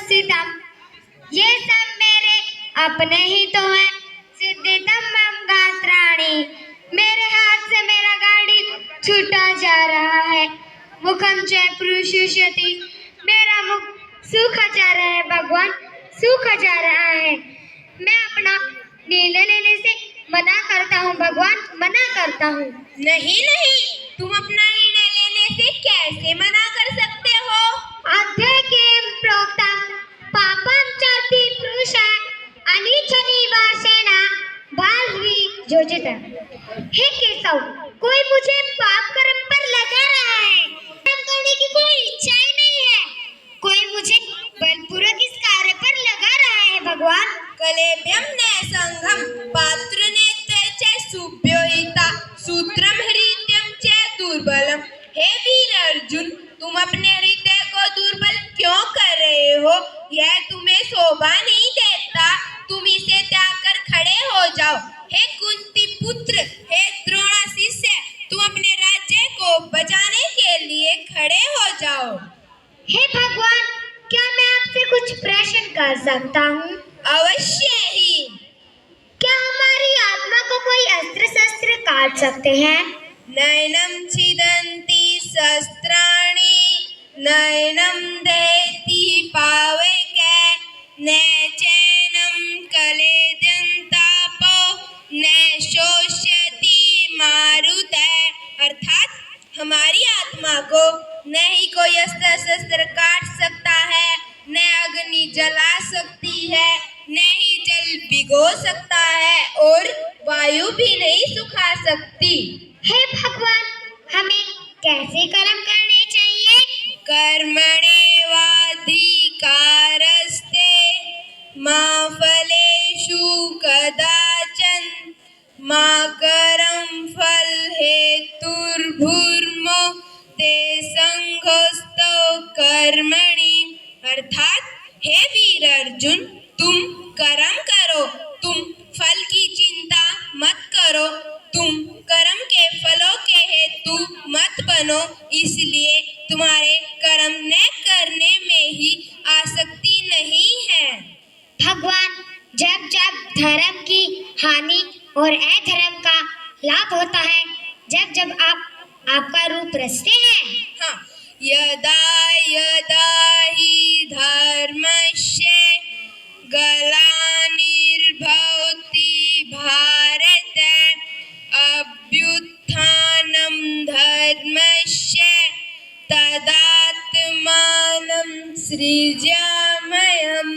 सितम, ये सब मेरे अपने ही तो हैं। सिद्धितम मम गात्राणि, मेरे हाथ से मेरा गाड़ी छूटा जा रहा है। मुखम च प्रुषुष्यति, मेरा मुख सूखा जा रहा है भगवान, सूखा जा रहा है। मैं अपना निर्णय लेने से मना करता हूँ भगवान, मना करता हूँ। नहीं नहीं, तुम अपना निर्णय लेने से कैसे मना कर सकते हो? अध्ययन प्रोक्तम पापम चरति पुरुषः अनिच्छनि वासेन बालवी योजितम्। हे केशव, कोई मुझे पाप कर्म पर लगा रहा है। कर्म करने की कोई इच्छा ही नहीं है। कोई मुझे बलपूर्वक इस कार्य पर लगा रहा है भगवान। कलेभ्यम ने संघम पात्र नेत्र च सुभ्योहिता सूत्रम हृदयम च दुर्बलम। हे वीर अर्जुन, तुम अपने हृदय को दुर्बल क्यों कर रहे हो? यह तुम्हें शोभा नहीं देता। तुम इसे त्याग कर खड़े हो जाओ। हे कुंती पुत्र, हे द्रोण शिष्य, तुम अपने राज्य को बचाने के लिए खड़े हो जाओ। हे भगवान, क्या मैं आपसे कुछ प्रश्न कर सकता हूँ? अवश्य ही। क्या हमारी आत्मा को कोई अस्त्र शस्त्र काट सकते हैं? नैनम छिदन्ति शस्त्राणि नैनम दहति पावकै न चैनम क्लेदन्तापो न शोष्यति मारुतः। अर्थात हमारी आत्मा को न ही कोई अस्त्र शस्त्र काट सकता है, न अग्नि जला सकती है, न ही जल भिगो सकता है और वायु भी नहीं सुखा सकती। हे भगवान, हमें कैसे कर्म करने चाहिए? कर्मण्येवाधिकारस्ते मा फलेषु कदाचन मा कर्म फल हेतुर्भूर्मो ते संघोस्तो कर्मणि। अर्थात हे वीर अर्जुन, तुम कर्म करो, तुम फल की चिंता मत करो, तुम कर्म के फलों के हेतु मत बनो, इसलिए तुम्हारे कर्म न करने में ही आसक्ति नहीं है। भगवान, जब जब धर्म की हानि और अधर्म का लाभ होता है, जब जब आप आपका रूप रचते हैं। हाँ, यदा यदा हि धर्मस्य ग्लानिर्भवति भारत अभ्युत्थानं धर्मस्य तदात्मानं सृजाम्यहम्।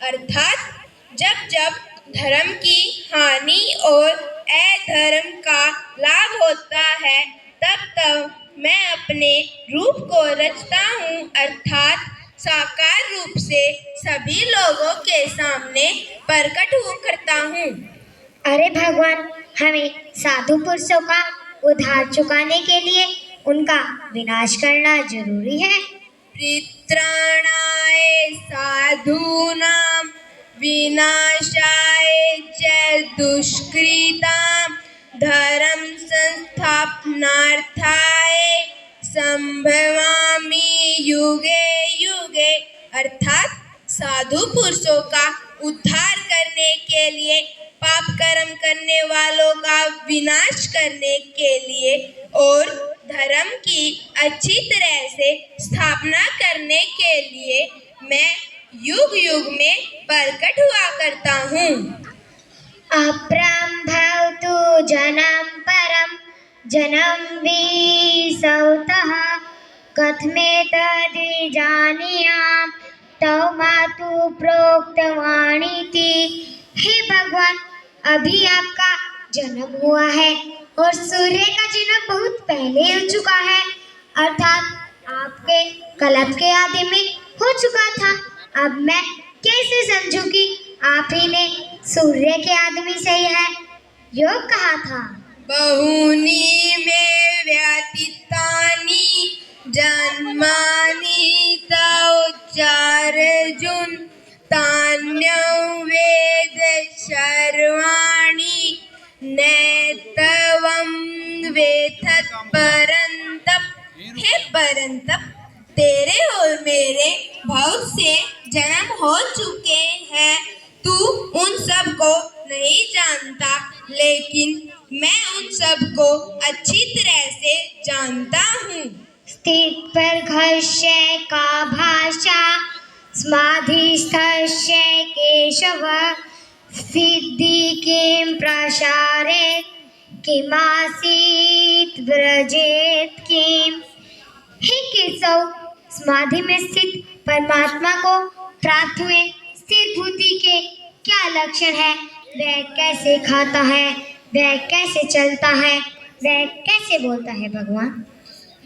अर्थात जब जब धर्म की हानि और अधर्म का लाभ होता है, तब तब मैं अपने रूप को रचता हूँ, अर्थात साकार रूप से सभी लोगों के सामने प्रकट हुआ करता हूँ। अरे भगवान, हमें साधु पुरुषों का उद्धार चुकाने के लिए उनका विनाश करना जरूरी है। परित्राणाय साधूनां विनाशाय च दुष्कृतां धर्म संस्थापनार्थाय संभवामि युगे युगे। अर्थात साधु पुरुषों का उद्धार करने के लिए, पाप कर्म करने वालों का विनाश करने के लिए और धर्म की अच्छी तरह से स्थापना करने के लिए मैं युग युग में प्रकट हुआ करता हूँ। अब्रह्मभवतु जन्म परम जन्म विसौतः कथमेतद्विजानीयाम् तव मातु प्रोक्तवानिति। हे भगवान, अभी आपका जन्म हुआ है और सूर्य का जन्म बहुत पहले हो चुका है, अर्थात आपके कल्प के आदि में हो चुका था। अब मैं कैसे समझूं कि आप ही ने सूर्य के आदमी से है योग कहा था? बहुनी में व्यतीतानि जन्मानि तव चार्जुन तान्यं वेद सर्वाणि नैतवं वेत्थ परन्तप। हे परन्तप, तेरे और मेरे बहुत से जन्म हो चुके हैं। तू उन सब को नहीं जानता, लेकिन मैं उन सब को अच्छी तरह से जानता हूँ। स्थित प्रघर्षे का भाषा समाधिस्थस्य केशव सिद्धि किं प्रसारे किमासीत व्रजेत किम। हे केशव, समाधि में स्थित परमात्मा को प्राप्त हुए स्थिर बुद्धि के क्या लक्षण है? वह कैसे खाता है, वह कैसे चलता है, वह कैसे बोलता है भगवान?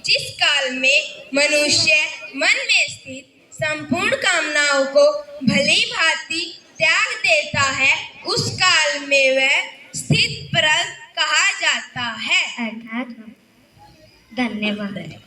जिस काल में मनुष्य मन में स्थित संपूर्ण कामनाओं को भली भांति त्याग देता है, उस काल में वह स्थित प्रज्ञ कहा जाता है। अर्थात धन्यवाद।